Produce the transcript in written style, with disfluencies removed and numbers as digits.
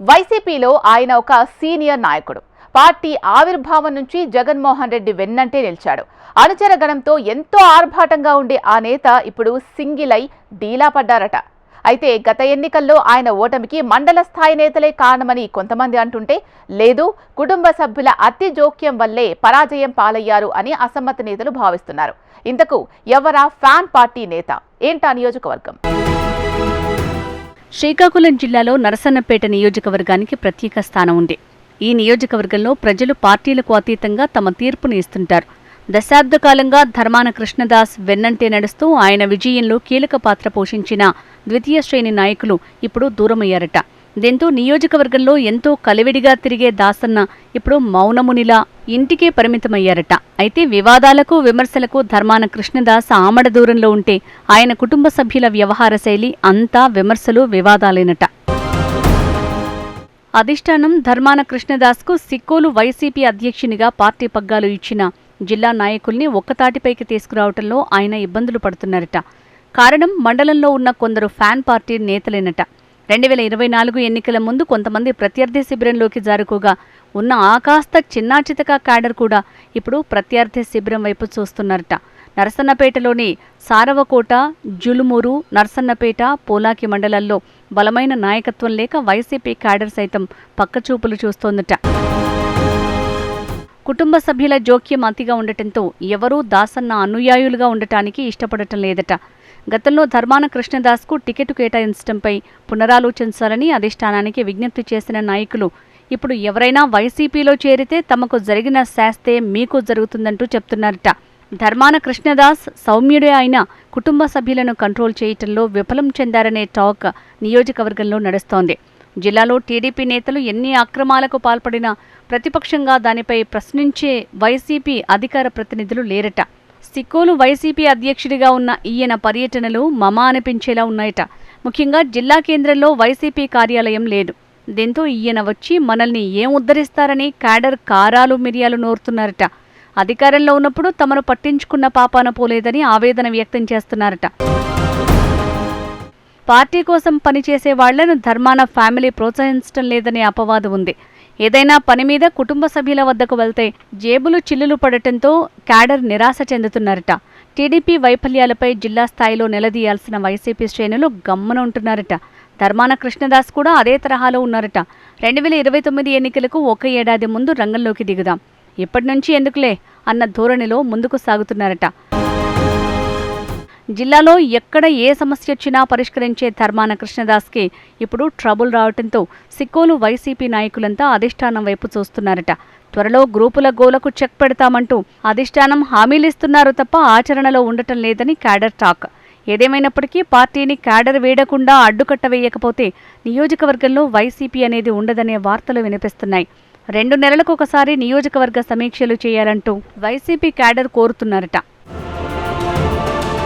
వైసీపీలో ఆయన ఒక సీనియర్ నాయకుడు. పార్టీ ఆవిర్భావం నుంచి జగన్మోహన్ రెడ్డి వెన్నంటే నిలిచాడు. అనుచర గణంతో ఎంతో ఆర్భాటంగా ఉండే ఆ నేత ఇప్పుడు సింగిల్ అయి డీలా పడ్డారట. అయితే గత ఎన్నికల్లో ఆయన ఓటమికి మండల స్థాయి నేతలే కారణమని కొంతమంది అంటుంటే, లేదు కుటుంబ సభ్యుల అతి జోక్యం వల్లే పరాజయం పాలయ్యారు అని అసమ్మత నేతలు భావిస్తున్నారు. ఇంతకు ఎవరా ఫ్యాన్ పార్టీ నేత? ఏంటా నియోజకవర్గం? శ్రీకాకుళం జిల్లాలో నరసన్నపేట నియోజకవర్గానికి ప్రత్యేక స్థానం ఉంది. ఈ నియోజకవర్గంలో ప్రజలు పార్టీలకు అతీతంగా తమ తీర్పుని ఇస్తుంటారు. దశాబ్ద కాలంగా ధర్మాన కృష్ణదాస్ వెన్నంటే నడుస్తూ ఆయన విజయంలో కీలక పాత్ర పోషించిన ద్వితీయ శ్రేణి నాయకులు ఇప్పుడు దూరమయ్యారట. దీంతో నియోజకవర్గంలో ఎంతో కలివిడిగా తిరిగే దాసన్న ఇప్పుడు మౌనమునిలా ఇంటికే పరిమితమయ్యారట. అయితే వివాదాలకు విమర్శలకు ధర్మాన కృష్ణదాస్ ఆమడ దూరంలో ఉంటే ఆయన కుటుంబ సభ్యుల వ్యవహార శైలి అంతా విమర్శలు వివాదాలేనట. అధిష్టానం ధర్మాన కృష్ణదాస్కు సిక్కోలు వైసీపీ అధ్యక్షునిగా పార్టీ పగ్గాలు ఇచ్చిన జిల్లా నాయకుల్ని ఒక్కతాటిపైకి తీసుకురావటంలో ఆయన ఇబ్బందులు పడుతున్నారట. కారణం మండలంలో ఉన్న కొందరు ఫ్యాన్ పార్టీ నేతలేనట. 2024 ఎన్నికల ముందు కొంతమంది ప్రత్యర్థి శిబిరంలోకి జారుకోగా ఉన్న ఆకాస్త చిన్నాచితక క్యాడర్ కూడా ఇప్పుడు ప్రత్యర్థి శిబిరం వైపు చూస్తున్నారట. నరసన్నపేటలోని సారవకోట, జులుమూరు, నరసన్నపేట, పోలాకి మండలాల్లో బలమైన నాయకత్వం లేక వైసీపీ క్యాడర్ సైతం పక్కచూపులు చూస్తోందట. కుటుంబ సభ్యుల జోక్యం అతిగా ఉండటంతో ఎవరూ దాసన్న అనుయాయులుగా ఉండటానికి ఇష్టపడటం లేదట. గతంలో ధర్మాన కృష్ణదాస్కు టికెట్ కేటాయించడంపై పునరాలోచించాలని అధిష్టానానికి విజ్ఞప్తి చేసిన నాయకులు ఇప్పుడు ఎవరైనా వైసీపీలో చేరితే తమకు జరిగిన శాస్తే మీకు జరుగుతుందంటూ చెప్తున్నారట. ధర్మాన కృష్ణదాస్ సౌమ్యుడే అయిన కుటుంబ సభ్యులను కంట్రోల్ చేయటంలో విఫలం చెందారనే టాక్ నియోజకవర్గంలో నడుస్తోంది. జిల్లాలో టీడీపీ నేతలు ఎన్ని అక్రమాలకు పాల్పడినా ప్రతిపక్షంగా దానిపై ప్రశ్నించే వైసీపీ అధికార ప్రతినిధులు లేరట. సిక్కోలు వైసీపీ అధ్యక్షుడిగా ఉన్న ఈయన పర్యటనలు మమా అనిపించేలా ఉన్నాయట. ముఖ్యంగా జిల్లా కేంద్రంలో వైసీపీ కార్యాలయం లేదు. దీంతో ఈయన వచ్చి మనల్ని ఏం ఉద్ధరిస్తారని క్యాడర్ కారాలు మిరియాలు నోరుతున్నారట. అధికారంలో ఉన్నప్పుడు తమను పట్టించుకున్న పాపాన పోలేదని ఆవేదన వ్యక్తం చేస్తున్నారట. పార్టీ కోసం పనిచేసే వాళ్లను ధర్మాన ఫ్యామిలీ ప్రోత్సహించడం లేదనే అపవాదు ఉంది. ఏదైనా పని మీద కుటుంబ సభ్యుల వద్దకు వెళ్తే జేబులు చిల్లులు పడటంతో క్యాడర్ నిరాశ చెందుతున్నారట. టీడీపీ వైఫల్యాలపై జిల్లా స్థాయిలో నిలదీయాల్సిన వైసీపీ శ్రేణులు గమ్మున ఉంటున్నారట. ధర్మాన కృష్ణదాస్ కూడా అదే తరహాలో ఉన్నారట. 2029 ఎన్నికలకు ఒక ఏడాది ముందు రంగంలోకి దిగుదాం, ఇప్పటి నుంచి ఎందుకులే అన్న ధోరణిలో ముందుకు సాగుతున్నారట. జిల్లాలో ఎక్కడ ఏ సమస్య వచ్చినా పరిష్కరించే ధర్మాన కృష్ణదాస్కి ఇప్పుడు ట్రబుల్ రావడంతో సిక్కోలు వైసీపీ నాయకులంతా అధిష్టానం వైపు చూస్తున్నారట. త్వరలో గ్రూపుల గోలకు చెక్ పెడతామంటూ అధిష్టానం హామీలిస్తున్నారు తప్ప ఆచరణలో ఉండటం లేదని క్యాడర్ టాక్. ఏదేమైనప్పటికీ పార్టీని క్యాడర్ వేయకుండా అడ్డుకట్ట వేయకపోతే నియోజకవర్గంలో వైసీపీ అనేది ఉండదనే వార్తలు వినిపిస్తున్నాయి. 2 నెలలకు ఒకసారి నియోజకవర్గ సమీక్షలు చేయాలంటూ వైసీపీ క్యాడర్ కోరుతున్నారట.